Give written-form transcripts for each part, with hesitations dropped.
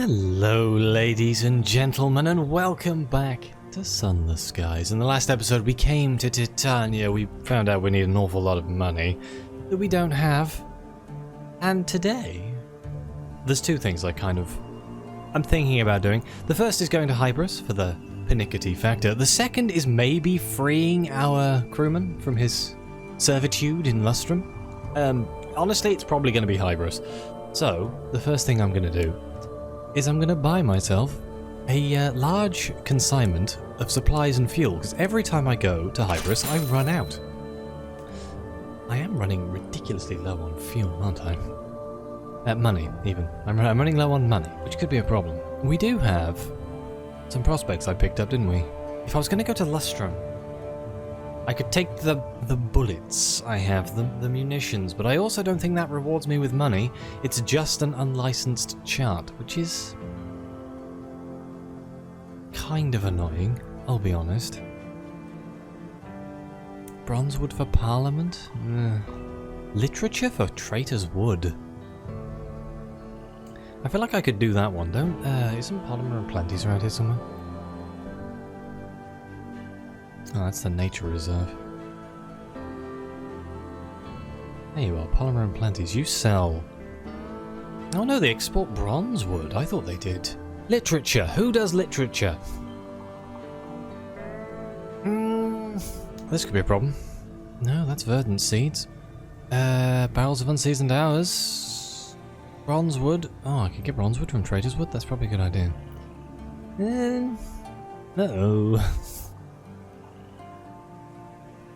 Hello, ladies and gentlemen, and welcome back to Sunless, guys. In the last episode, we came to Titania. We found out we need an awful lot of money that we don't have. And today, there's two things I'm thinking about doing. The first is going to Hybras for the panicky factor. The second is maybe freeing our crewman from his servitude in Lustrum. Honestly, it's probably going to be Hybras. So, the first thing I'm going to do is I'm going to buy myself a large consignment of supplies and fuel, because every time I go to Hybras, I run out. I am running ridiculously low on fuel, aren't I? Money, even. I'm running low on money, which could be a problem. We do have some prospects I picked up, didn't we? If I was going to go to Lustrum, I could take the bullets I have, the munitions, but I also don't think that rewards me with money. It's just an unlicensed chart, which is kind of annoying, I'll be honest. Bronzewood for Parliament? Literature for Traitor's Wood. I feel like I could do that one. Isn't Polymer and Plenty's around here somewhere? Oh, that's the nature reserve. There you are, Polymer and Plenty's. You sell... Oh no, they export Bronzewood. I thought they did. Literature. Who does literature? This could be a problem. No, that's verdant seeds. Barrels of unseasoned hours. Bronzewood. Oh, I could get Bronzewood from Trader's Wood. That's probably a good idea. Uh-oh.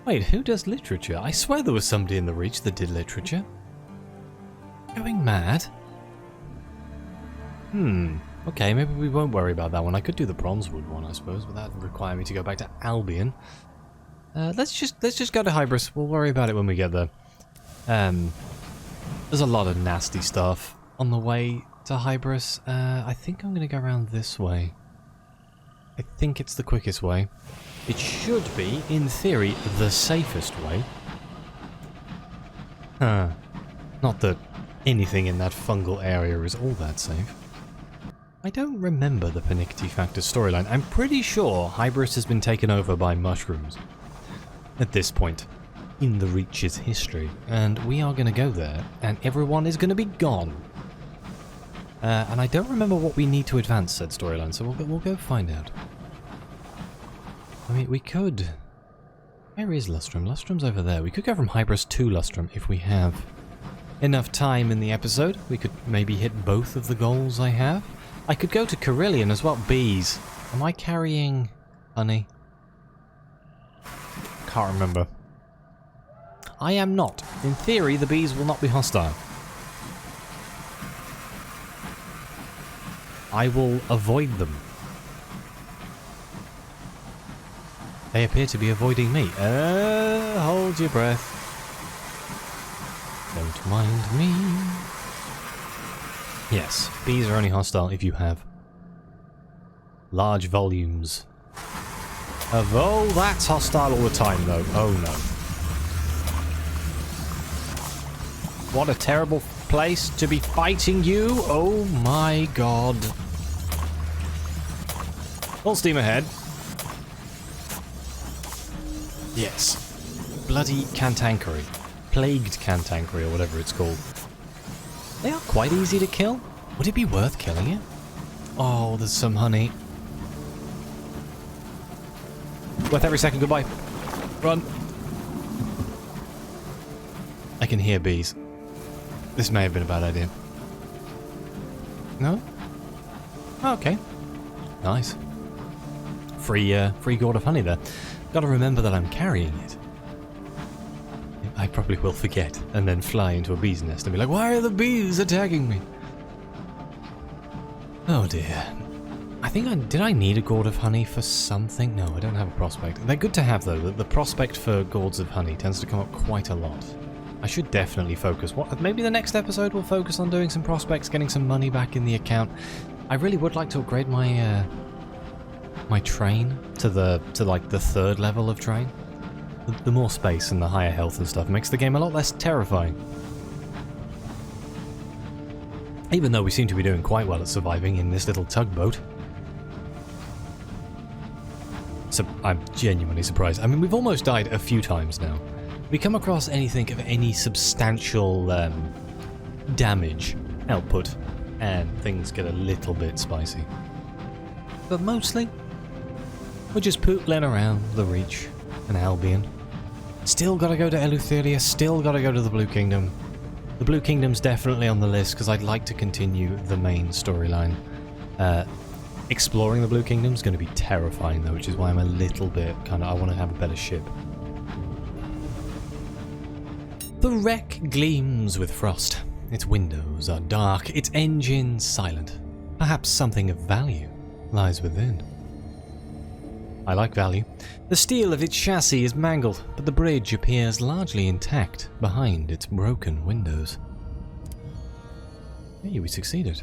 Wait, who does literature? I swear there was somebody in the Reach that did literature. Going mad? Okay, maybe we won't worry about that one. I could do the Bronzewood one, I suppose, but that would require me to go back to Albion. Let's just go to Hybris. We'll worry about it when we get there. There's a lot of nasty stuff on the way to Hybris. I think I'm going to go around this way. I think it's the quickest way. It should be, in theory, the safest way. Not that anything in that fungal area is all that safe. I don't remember the Panicky Factor storyline. I'm pretty sure Hybris has been taken over by mushrooms at this point in the Reach's history. And we are going to go there, and everyone is going to be gone. And I don't remember what we need to advance said storyline, so we'll go find out. I mean, we could... Where is Lustrum? Lustrum's over there. We could go from Hybris to Lustrum if we have enough time in the episode. We could maybe hit both of the goals I have. I could go to Carillion as well. Bees. Am I carrying honey? Can't remember. I am not. In theory, the bees will not be hostile. I will avoid them. They appear to be avoiding me. Hold your breath. Don't mind me. Yes, bees are only hostile if you have large volumes of... Oh, that's hostile all the time, though. Oh, no. What a terrible place to be fighting you. Oh, my God. Full steam ahead. Yes. Bloody cantankerous. Plagued cantankerous, or whatever it's called. They are quite easy to kill. Would it be worth killing it? Oh, there's some honey. Worth every second. Goodbye. Run. I can hear bees. This may have been a bad idea. No? Oh, okay. Nice. Free gourd of honey there. Gotta remember that I'm carrying it. I probably will forget and then fly into a bee's nest and be like, why are the bees attacking me? Oh dear. I think did I need a gourd of honey for something? No, I don't have a prospect. They're good to have though. The prospect for gourds of honey tends to come up quite a lot. I should definitely focus. Maybe the next episode will focus on doing some prospects, getting some money back in the account. I really would like to upgrade my my train to like the 3rd level of train. The more space and the higher health and stuff makes the game a lot less terrifying. Even though we seem to be doing quite well at surviving in this little tugboat. So I'm genuinely surprised. I mean, we've almost died a few times now. If we come across anything of any substantial damage output, and things get a little bit spicy. But mostly, we're just pootling around the Reach and Albion. Still gotta go to Eleutheria, still gotta go to the Blue Kingdom. The Blue Kingdom's definitely on the list because I'd like to continue the main storyline. Exploring the Blue Kingdom's going to be terrifying though, which is why I'm a little bit I want to have a better ship. The wreck gleams with frost. Its windows are dark, its engine silent. Perhaps something of value lies within. I like value. The steel of its chassis is mangled, but the bridge appears largely intact behind its broken windows. Hey, we succeeded.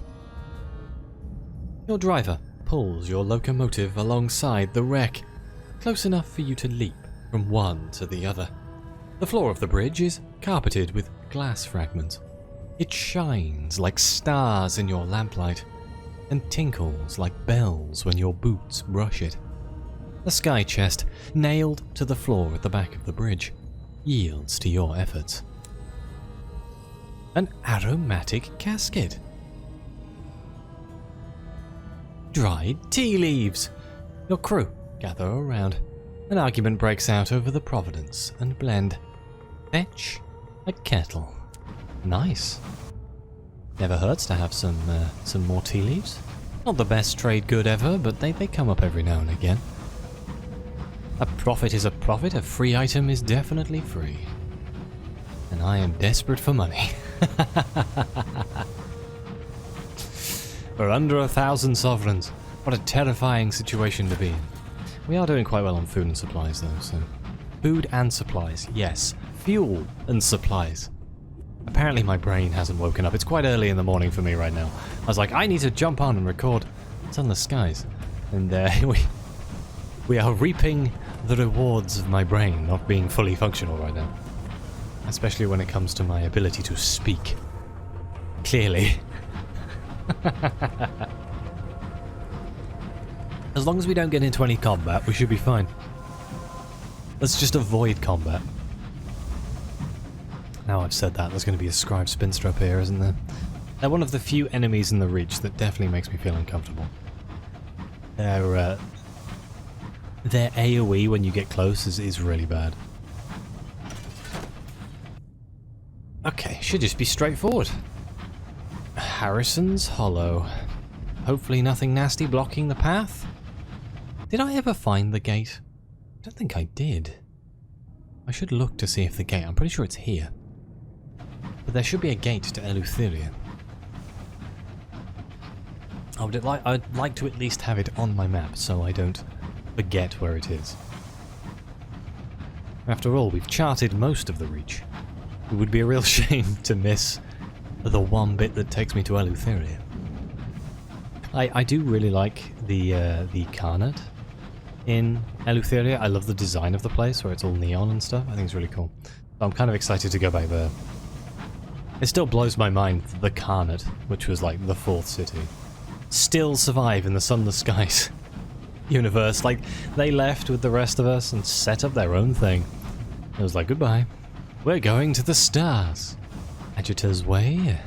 Your driver pulls your locomotive alongside the wreck, close enough for you to leap from one to the other. The floor of the bridge is carpeted with glass fragments. It shines like stars in your lamplight, and tinkles like bells when your boots brush it. The sky chest, nailed to the floor at the back of the bridge, yields to your efforts. An aromatic casket. Dried tea leaves. Your crew gather around. An argument breaks out over the provenance and blend. Fetch a kettle. Nice. Never hurts to have some more tea leaves. Not the best trade good ever, but they come up every now and again. A profit is a profit, a free item is definitely free. And I am desperate for money. For under 1,000 sovereigns. What a terrifying situation to be in. We are doing quite well on food and supplies though, so... Food and supplies, yes. Fuel and supplies. Apparently my brain hasn't woken up. It's quite early in the morning for me right now. I was like, I need to jump on and record Sunless Skies. And we are reaping the rewards of my brain not being fully functional right now. Especially when it comes to my ability to speak. Clearly. As long as we don't get into any combat, we should be fine. Let's just avoid combat. Now I've said that, there's going to be a scribe spinster up here, isn't there? They're one of the few enemies in the Reach that definitely makes me feel uncomfortable. Their AoE when you get close is really bad. Okay, should just be straightforward. Harrison's Hollow. Hopefully nothing nasty blocking the path. Did I ever find the gate? I don't think I did. I should look to see if the gate... I'm pretty sure it's here. But there should be a gate to Eleutheria. I'd like to at least have it on my map so I don't forget where it is. After all, we've charted most of the Reach. It would be a real shame to miss the one bit that takes me to Eleutheria. I do really like the Carnot in Eleutheria. I love the design of the place where it's all neon and stuff. I think it's really cool. I'm kind of excited to go back there. It still blows my mind that the Carnot, which was like the 4th city, still survive in the Sunless Skies universe. Like, they left with the rest of us and set up their own thing. It was like, goodbye. We're going to the stars. Agita's Way?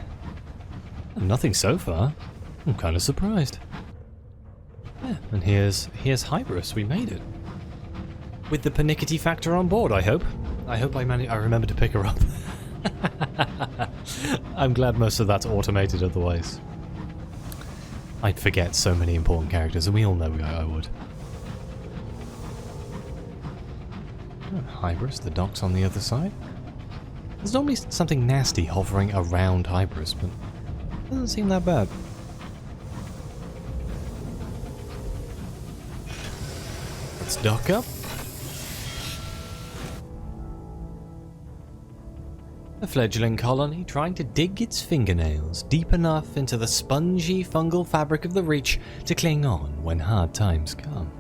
Nothing so far. I'm kind of surprised. Yeah, and here's Hybras. We made it. With the pernickety factor on board, I hope. I remember to pick her up. I'm glad most of that's automated otherwise. I'd forget so many important characters, and we all know I would. Oh, Hybras, the dock's on the other side. There's normally something nasty hovering around Hybras, but it doesn't seem that bad. Let's dock up. A fledgling colony trying to dig its fingernails deep enough into the spongy fungal fabric of the Reach to cling on when hard times come.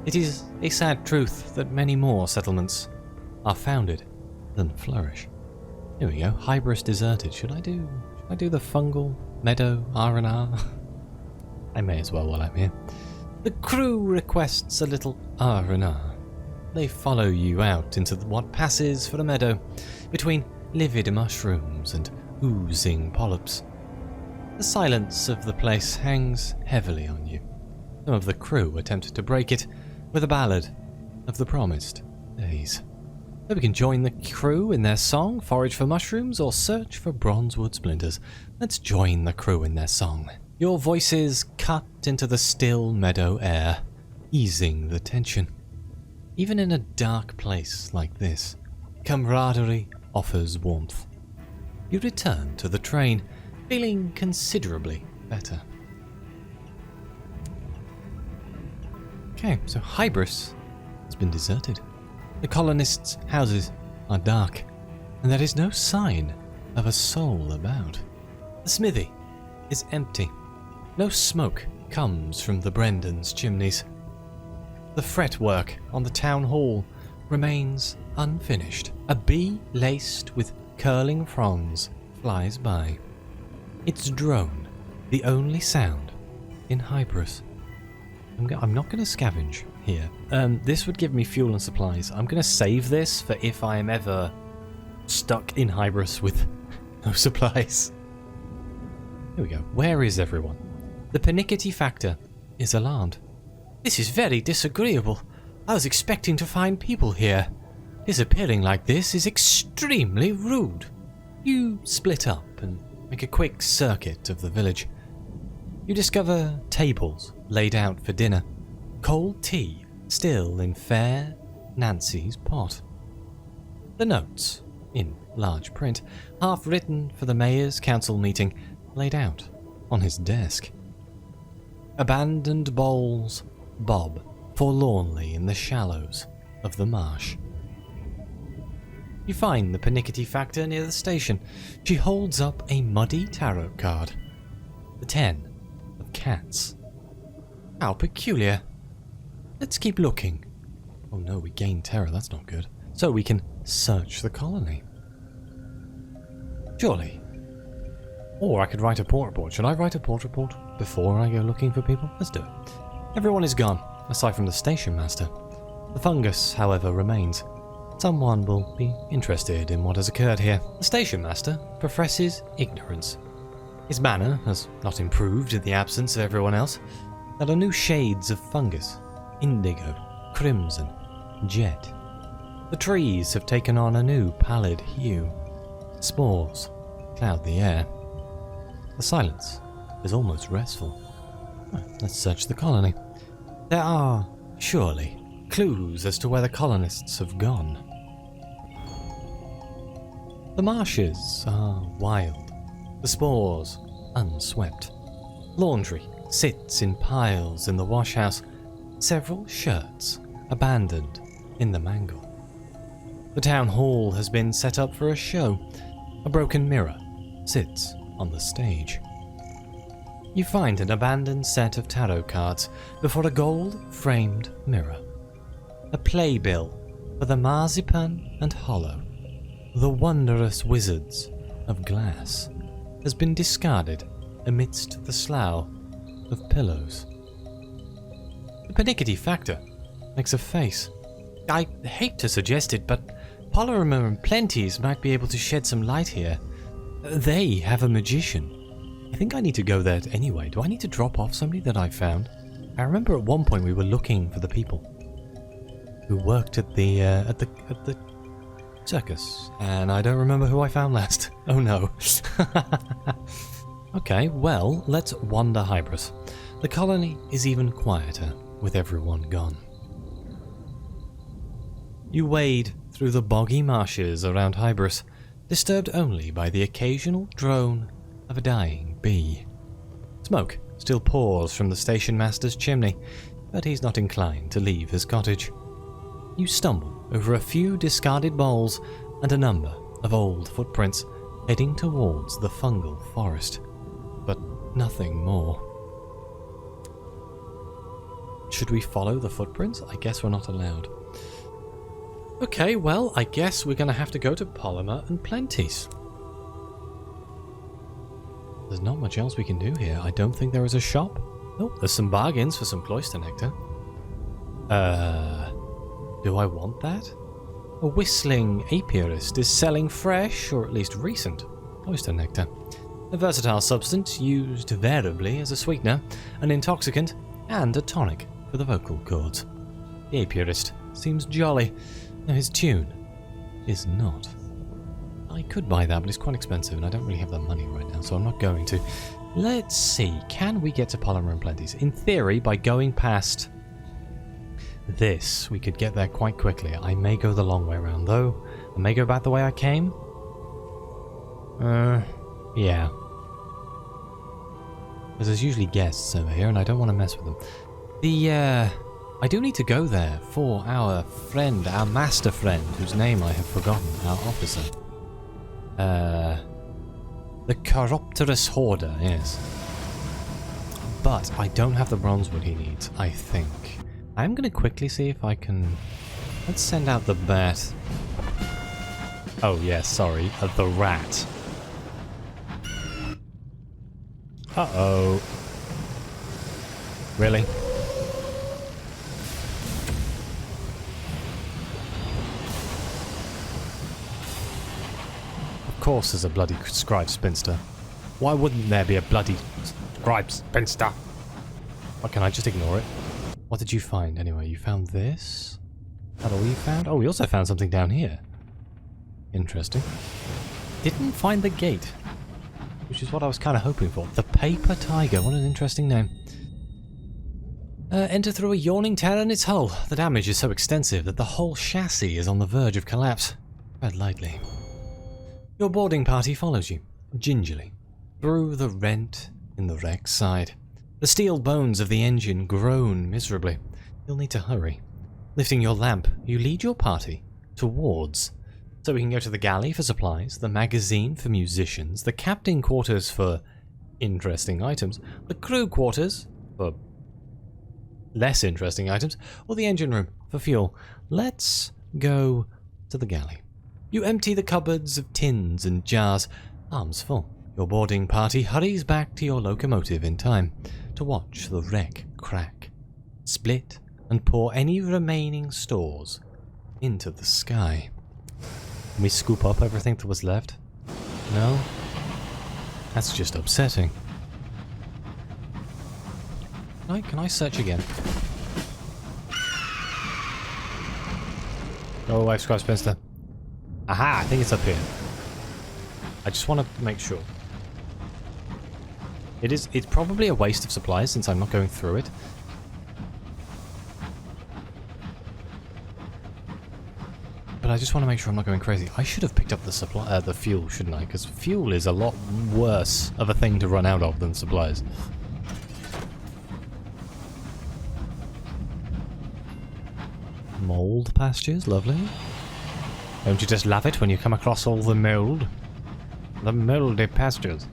It is a sad truth that many more settlements are founded than flourish. Here we go, Hybris deserted. Should I do the fungal meadow, R&R. I may as well while I'm here. The crew requests a little R&R. They follow you out into what passes for a meadow, between livid mushrooms and oozing polyps. The silence of the place hangs heavily on you. Some of the crew attempt to break it with a ballad of the promised days. So we can join the crew in their song, forage for mushrooms, or search for bronzewood splinters. Let's join the crew in their song. Your voices cut into the still meadow air, easing the tension. Even in a dark place like this, camaraderie offers warmth. You return to the train, feeling considerably better. Okay, so Hybras has been deserted. The colonists' houses are dark, and there is no sign of a soul about. The smithy is empty. No smoke comes from the Brendan's chimneys. The fretwork on the town hall remains unfinished. A bee laced with curling fronds flies by. Its drone, the only sound in Hybras. I'm not going to scavenge here. This would give me fuel and supplies. I'm going to save this for if I am ever stuck in Hybras with no supplies. Here we go. Where is everyone? The panicky factor is alarmed. This is very disagreeable. I was expecting to find people here. Disappearing like this is extremely rude. You split up and make a quick circuit of the village. You discover tables laid out for dinner. Cold tea still in fair Nancy's pot. The notes, in large print, half written for the mayor's council meeting, laid out on his desk. Abandoned bowls bob forlornly in the shallows of the marsh. You find the panicky factor near the station. She holds up a muddy tarot card. The 10 of cats. How peculiar. Let's keep looking. Oh no, we gain terror, that's not good. So we can search the colony. Surely. Or I could write a port report. Should I write a port report before I go looking for people? Let's do it. Everyone is gone, aside from the station master. The fungus, however, remains. Someone will be interested in what has occurred here. The station master professes ignorance. His manner has not improved in the absence of everyone else. There are new shades of fungus, indigo, crimson, jet. The trees have taken on a new pallid hue. Spores cloud the air. The silence is almost restful. Let's search the colony. There are, surely, clues as to where the colonists have gone. The marshes are wild, the spores unswept. Laundry sits in piles in the washhouse, several shirts abandoned in the mangle. The town hall has been set up for a show. A broken mirror sits on the stage. You find an abandoned set of tarot cards before a gold-framed mirror. A playbill for the Marzipan and Hollow, the wondrous wizards of glass, has been discarded amidst the slough of pillows. The panicky factor makes a face. I hate to suggest it, but Polymer and Plenties might be able to shed some light here. They have a magician. I think I need to go there anyway. Do I need to drop off somebody that I found? I remember at one point we were looking for the people who worked at the circus, and I don't remember who I found last. Oh no. Okay, well, let's wander Hybras. The colony is even quieter with everyone gone. You wade through the boggy marshes around Hybras, disturbed only by the occasional drone of a dying bee. Smoke still pours from the station master's chimney, but he's not inclined to leave his cottage. You stumble over a few discarded bowls and a number of old footprints heading towards the fungal forest, but nothing more. Should we follow the footprints? I guess we're not allowed. Okay, well, I guess we're going to have to go to Polymer and Plenties. There's not much else we can do here. I don't think there is a shop. Oh, there's some bargains for some cloister nectar. Do I want that? A whistling apiarist is selling fresh, or at least recent, cloister nectar. A versatile substance used variably as a sweetener, an intoxicant, and a tonic for the vocal cords. The apiarist seems jolly. Now his tune is not. I could buy that, but it's quite expensive, and I don't really have the money right now, so I'm not going to. Let's see, can we get to Polymer and Plenty's? In theory, by going past this, we could get there quite quickly. I may go the long way around, though. I may go back the way I came. Yeah. Because there's usually guests over here, and I don't want to mess with them. I do need to go there for our friend, our master friend, whose name I have forgotten, our officer. The Chiropterus Hoarder, yes. But I don't have the bronze wood he needs, I think. I'm going to quickly see if I can... Let's send out the bat. Oh, yes, sorry. The rat. Uh-oh. Really? Of course there's a bloody scribe spinster. Why wouldn't there be a bloody scribe spinster? Why can't I just ignore it? What did you find anyway? You found this? Is that all you found? Oh, we also found something down here. Interesting. Didn't find the gate, which is what I was kind of hoping for. The Paper Tiger. What an interesting name. Enter through a yawning tear in its hull. The damage is so extensive that the whole chassis is on the verge of collapse. Tread lightly. Your boarding party follows you, gingerly, through the rent in the wreck's side. The steel bones of the engine groan miserably. You'll need to hurry. Lifting your lamp, you lead your party towards. So we can go to the galley for supplies, the magazine for musicians, the captain quarters for interesting items, the crew quarters for less interesting items, or the engine room for fuel. Let's go to the galley. You empty the cupboards of tins and jars, arms full. Your boarding party hurries back to your locomotive in time to watch the wreck crack, split, and pour any remaining stores into the sky. Can we scoop up everything that was left? No? That's just upsetting. Can I search again? Oh, I've scratched Spencer. Aha, I think it's up here. I just want to make sure. It's probably a waste of supplies since I'm not going through it. But I just want to make sure I'm not going crazy. I should have picked up the fuel, shouldn't I? Because fuel is a lot worse of a thing to run out of than supplies. Mold pastures, lovely. Don't you just love it when you come across all the mold? The moldy pastures.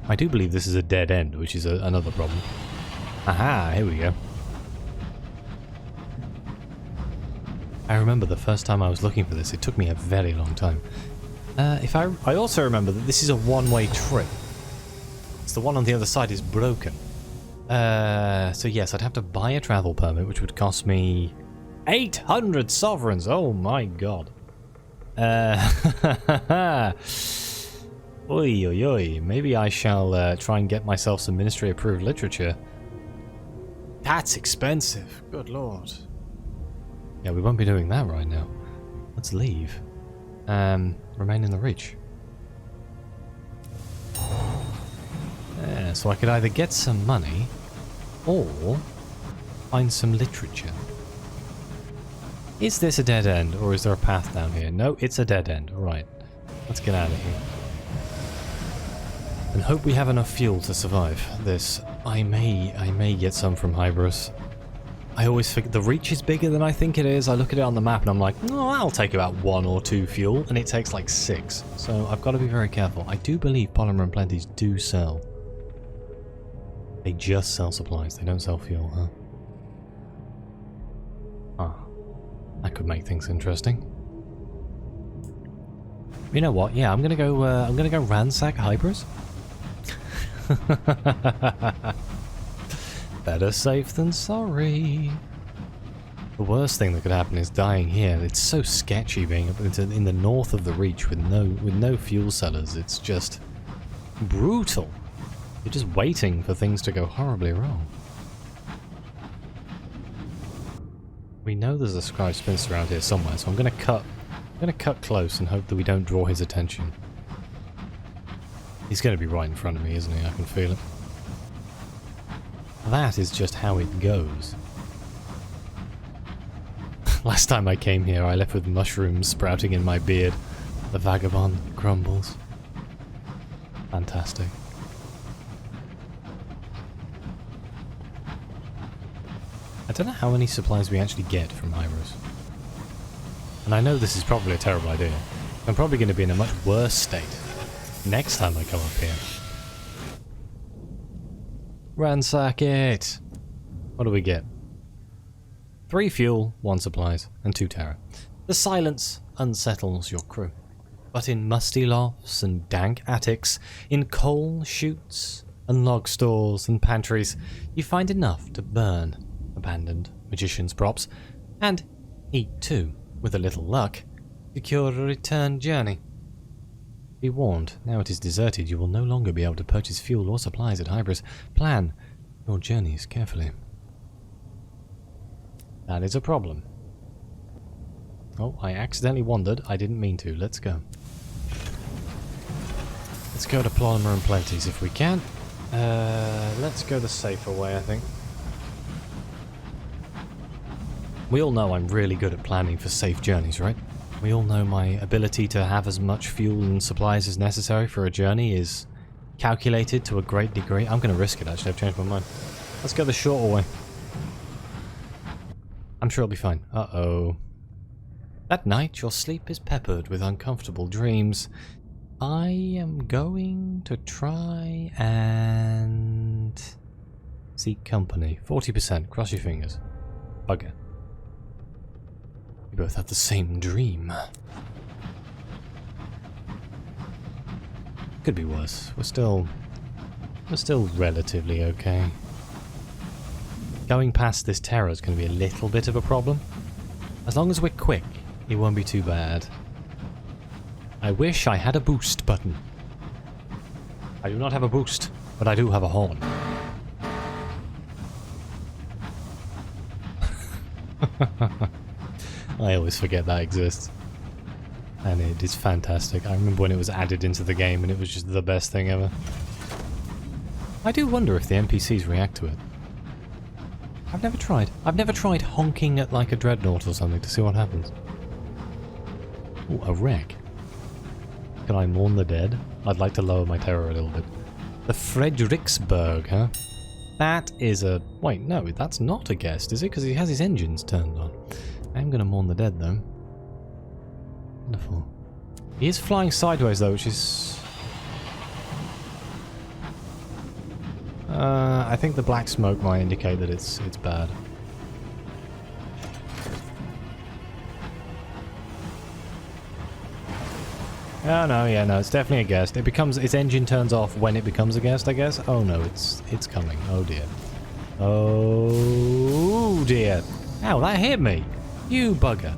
I do believe this is a dead end, which is another problem. Aha, here we go. I remember the first time I was looking for this, it took me a very long time. I also remember that this is a one-way trip. It's the one on the other side is broken. So yes, I'd have to buy a travel permit, which would cost me 800 sovereigns. Oh my god. Oi, oi, oi. Maybe I shall try and get myself some ministry-approved literature. That's expensive. Good lord. Yeah, we won't be doing that right now. Let's leave. Remain in the reach. Yeah, so I could either get some money or find some literature. Is this a dead end or is there a path down here? No, it's a dead end. Alright. Let's get out of here. And hope we have enough fuel to survive this. I may get some from Hybras. I always think the reach is bigger than I think it is. I look at it on the map and I'm like, oh, I'll take about 1 or 2 fuel, and it takes like 6. So I've got to be very careful. I do believe Polymer and Plenty's do sell. They just sell supplies. They don't sell fuel, huh? Ah, that could make things interesting. You know what? Yeah, I'm gonna go ransack Hybras. Better safe than sorry. The worst thing that could happen is dying here. It's so sketchy being up in the north of the Reach with no fuel cellars. It's just brutal. You're just waiting for things to go horribly wrong. We know there's a Scribe Spinster around here somewhere, so I'm gonna cut close and hope that we don't draw his attention. He's gonna be right in front of me, isn't he? I can feel it. That is just how it goes. Last time I came here, I left with mushrooms sprouting in my beard. The vagabond crumbles. Fantastic. I don't know how many supplies we actually get from Hybras. And I know this is probably a terrible idea. I'm probably going to be in a much worse state next time I come up here. Ransack it! What do we get? 3 fuel, 1 supplies, and 2 terror. The silence unsettles your crew. But in musty lofts and dank attics, in coal chutes and log stores and pantries, you find enough to burn abandoned magician's props, and eat too, with a little luck, secure a return journey. Be warned, now it is deserted, you will no longer be able to purchase fuel or supplies at Hybras. Plan your journeys carefully. That is a problem. Oh, I accidentally wandered. I didn't mean to. Let's go. Let's go to Plomer and Plenty's if we can. Let's go the safer way, I think. We all know I'm really good at planning for safe journeys, right? We all know my ability to have as much fuel and supplies as necessary for a journey is calculated to a great degree. I'm going to risk it, actually. I've changed my mind. Let's go the shorter way. I'm sure it'll be fine. Uh-oh. At night, your sleep is peppered with uncomfortable dreams. I am going to try and seek company. 40%. Cross your fingers. Bugger. We both have the same dream. Could be worse. We're still relatively okay. Going past this terror is going to be a little bit of a problem. As long as we're quick, it won't be too bad. I wish I had a boost button. I do not have a boost, but I do have a horn. I always forget that exists. And it is fantastic. I remember when it was added into the game and it was just the best thing ever. I do wonder if the NPCs react to it. I've never tried. I've never tried honking at like a dreadnought or something to see what happens. Ooh, a wreck. Can I mourn the dead? I'd like to lower my terror a little bit. The Fredericksburg, huh? That is a... Wait, no, that's not a guest, is it? Because he has his engines turned on. I am going to mourn the dead, though. Wonderful. He is flying sideways, though, which is... I think the black smoke might indicate that it's bad. Oh no, yeah, no, it's definitely a guest. Its engine turns off when it becomes a guest, I guess. Oh no, it's coming. Oh dear. Oh dear. Ow, that hit me. You bugger.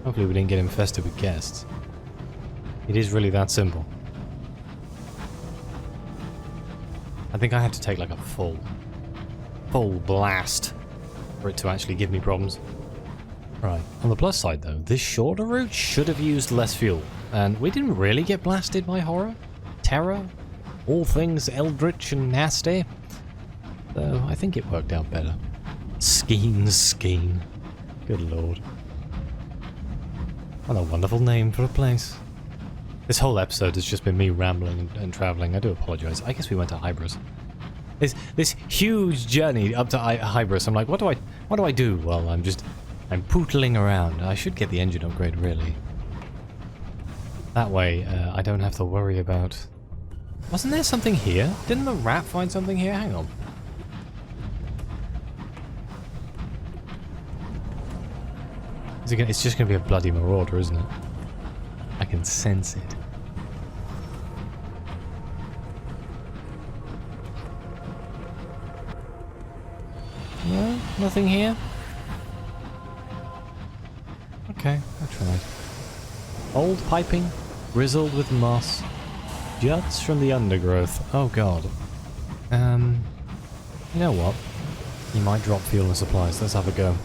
Hopefully we didn't get infested with guests. It is really that simple. I think I have to take like a full blast for it to actually give me problems. Right, on the plus side though, this shorter route should have used less fuel, and we didn't really get blasted by horror, terror, all things eldritch and nasty, so I think it worked out better. Skeen. Good lord. What a wonderful name for a place. This whole episode has just been me rambling and travelling. I do apologise. I guess we went to Hybras. This huge journey up to Hybras. I'm like, what do I do? Well, I'm pootling around. I should get the engine upgrade, really. That way, I don't have to worry about... Wasn't there something here? Didn't the rat find something here? Hang on. It's just going to be a bloody marauder, isn't it? I can sense it. No, nothing here. Okay, I tried. Old piping, grizzled with moss, juts from the undergrowth. Oh god. You know what? You might drop fuel and supplies. Let's have a go.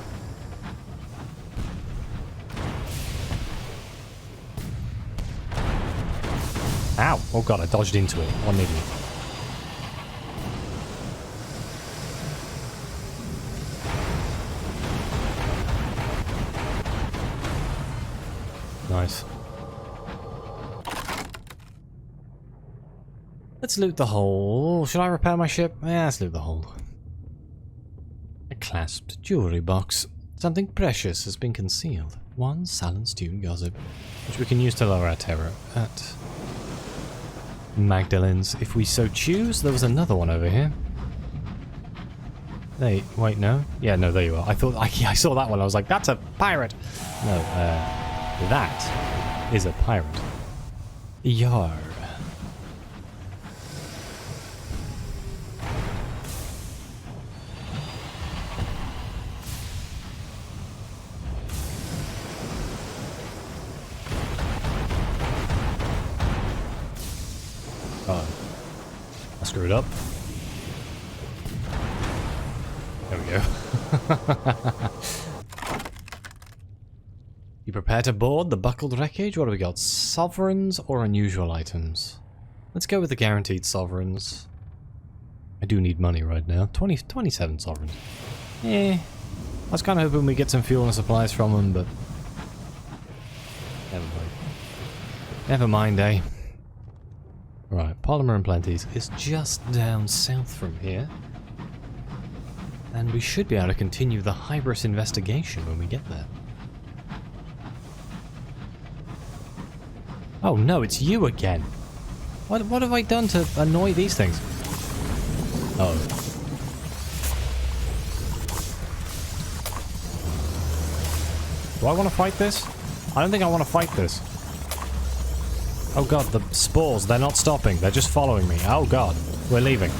Ow! Oh god, I dodged into it. What an idiot. Nice. Let's loot the hole. Should I repair my ship? Yeah, let's loot the hole. A clasped jewelry box. Something precious has been concealed. One sullen stewed gossip, which we can use to lower our terror at Magdalene's, if we so choose. There was another one over here. Wait, no? Yeah, no, there you are. I thought, I saw that one. I was like, that's a pirate. No, that is a pirate. Yar. Oh, I screwed up. There we go. You prepare to board the buckled wreckage? What do we got? Sovereigns or unusual items? Let's go with the guaranteed sovereigns. I do need money right now. 27 sovereigns. I was kind of hoping we get some fuel and supplies from them, but never mind. Never mind, eh? Right, Polymer and Plenty's is just down south from here. And we should be able to continue the Hybras investigation when we get there. Oh no, it's you again. What have I done to annoy these things? Oh. Do I want to fight this? I don't think I want to fight this. Oh god, the spores, they're not stopping. They're just following me. Oh god, we're leaving.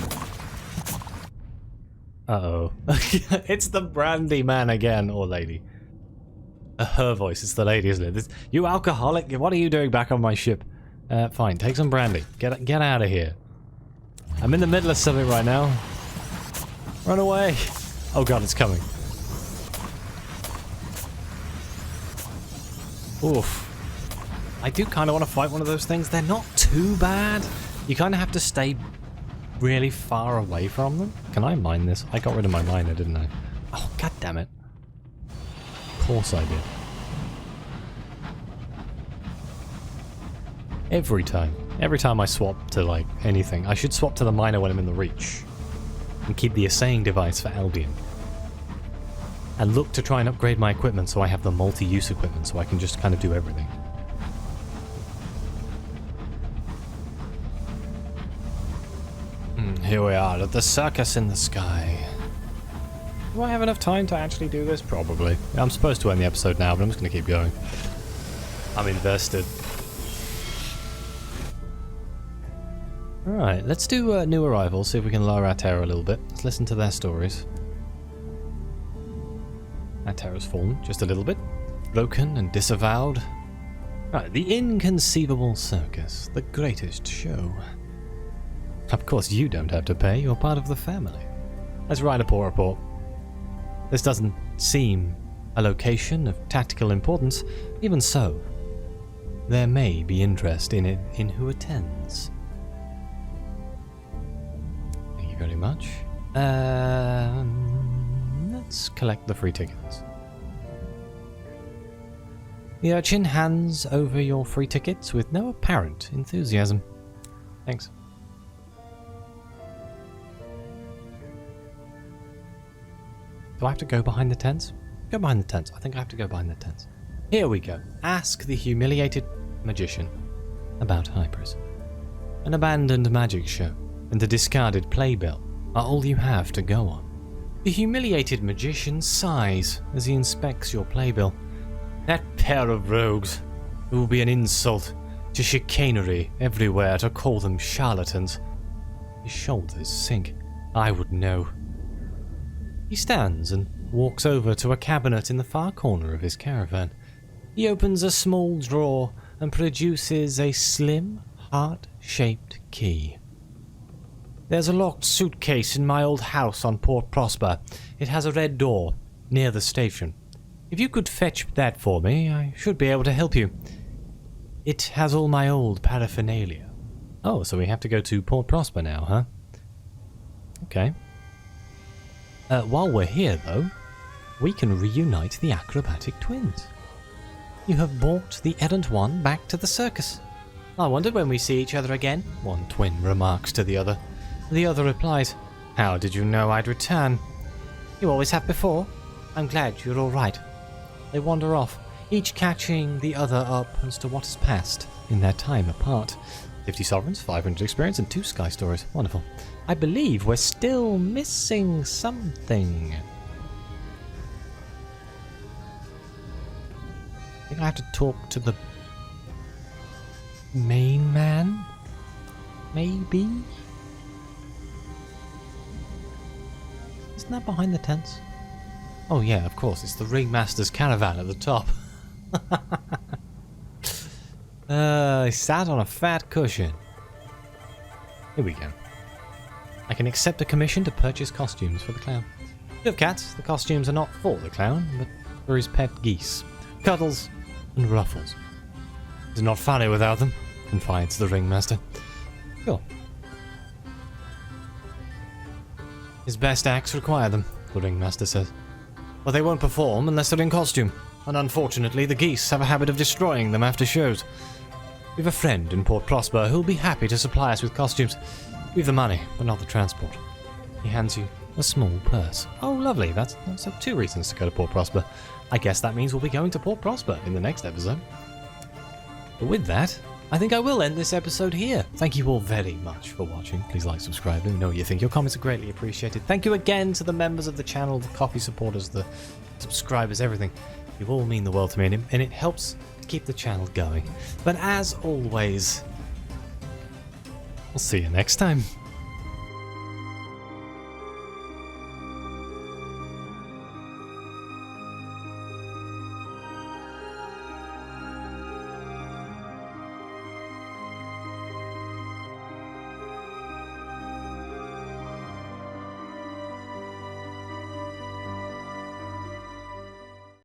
Uh-oh. It's the brandy man again, or lady. Her voice, it's the lady, isn't it? You alcoholic, what are you doing back on my ship? Fine, take some brandy. Get out of here. I'm in the middle of something right now. Run away. Oh god, it's coming. Oof. I do kind of want to fight one of those things. They're not too bad. You kind of have to stay really far away from them. Can I mine this? I got rid of my miner, didn't I? Oh, god damn it. Of course I did. Every time I swap to, like, anything, I should swap to the miner when I'm in the Reach. And keep the assaying device for Albion. And look to try and upgrade my equipment so I have the multi-use equipment so I can just kind of do everything. Here we are at the circus in the sky. Do I have enough time to actually do this? Probably. I'm supposed to end the episode now, but I'm just going to keep going. I'm invested. Alright, let's do new arrivals, see if we can lower our terror a little bit. Let's listen to their stories. Our terror's fallen just a little bit. Broken and disavowed. Right, the inconceivable circus. The greatest show. Of course you don't have to pay, you're part of the family. Let's write a poor report. This doesn't seem a location of tactical importance. Even so, there may be interest in it in who attends. Thank you very much. Let's collect the free tickets. The urchin hands over your free tickets with no apparent enthusiasm. Thanks. Do I have to go behind the tents? Go behind the tents. I think I have to go behind the tents. Here we go. Ask the humiliated magician about Hybras. An abandoned magic show and a discarded playbill are all you have to go on. The humiliated magician sighs as he inspects your playbill. That pair of rogues. It will be an insult to chicanery everywhere to call them charlatans. His shoulders sink. I would know. He stands and walks over to a cabinet in the far corner of his caravan. He opens a small drawer and produces a slim, heart-shaped key. There's a locked suitcase in my old house on Port Prosper. It has a red door near the station. If you could fetch that for me, I should be able to help you. It has all my old paraphernalia. Oh, so we have to go to Port Prosper now, huh? Okay. While we're here, though, we can reunite the acrobatic twins. You have brought the errant one back to the circus. I wonder when we see each other again, one twin remarks to the other. The other replies, How did you know I'd return? You always have before. I'm glad you're all right. They wander off, each catching the other up as to what has passed in their time apart. 50 sovereigns, 500 experience, and 2 sky stories. Wonderful. I believe we're still missing something. I think I have to talk to the main man? Maybe? Isn't that behind the tents? Oh yeah, of course, it's the ringmaster's caravan at the top. He sat on a fat cushion. Here we go. I can accept a commission to purchase costumes for the clown. You have cats, the costumes are not for the clown, but for his pet geese. Cuddles and Ruffles. It's not funny without them, confides the ringmaster. Sure. His best acts require them, the ringmaster says. But they won't perform unless they're in costume, and unfortunately the geese have a habit of destroying them after shows. We've a friend in Port Prosper who'll be happy to supply us with costumes. We've the money, but not the transport. He hands you a small purse. Oh, lovely. That's 2 reasons to go to Port Prosper. I guess that means we'll be going to Port Prosper in the next episode. But with that, I think I will end this episode here. Thank you all very much for watching. Please like, subscribe, let me know what you think. Your comments are greatly appreciated. Thank you again to the members of the channel, the coffee supporters, the subscribers, everything. You all mean the world to me, and it helps keep the channel going. But as always, I'll see you next time.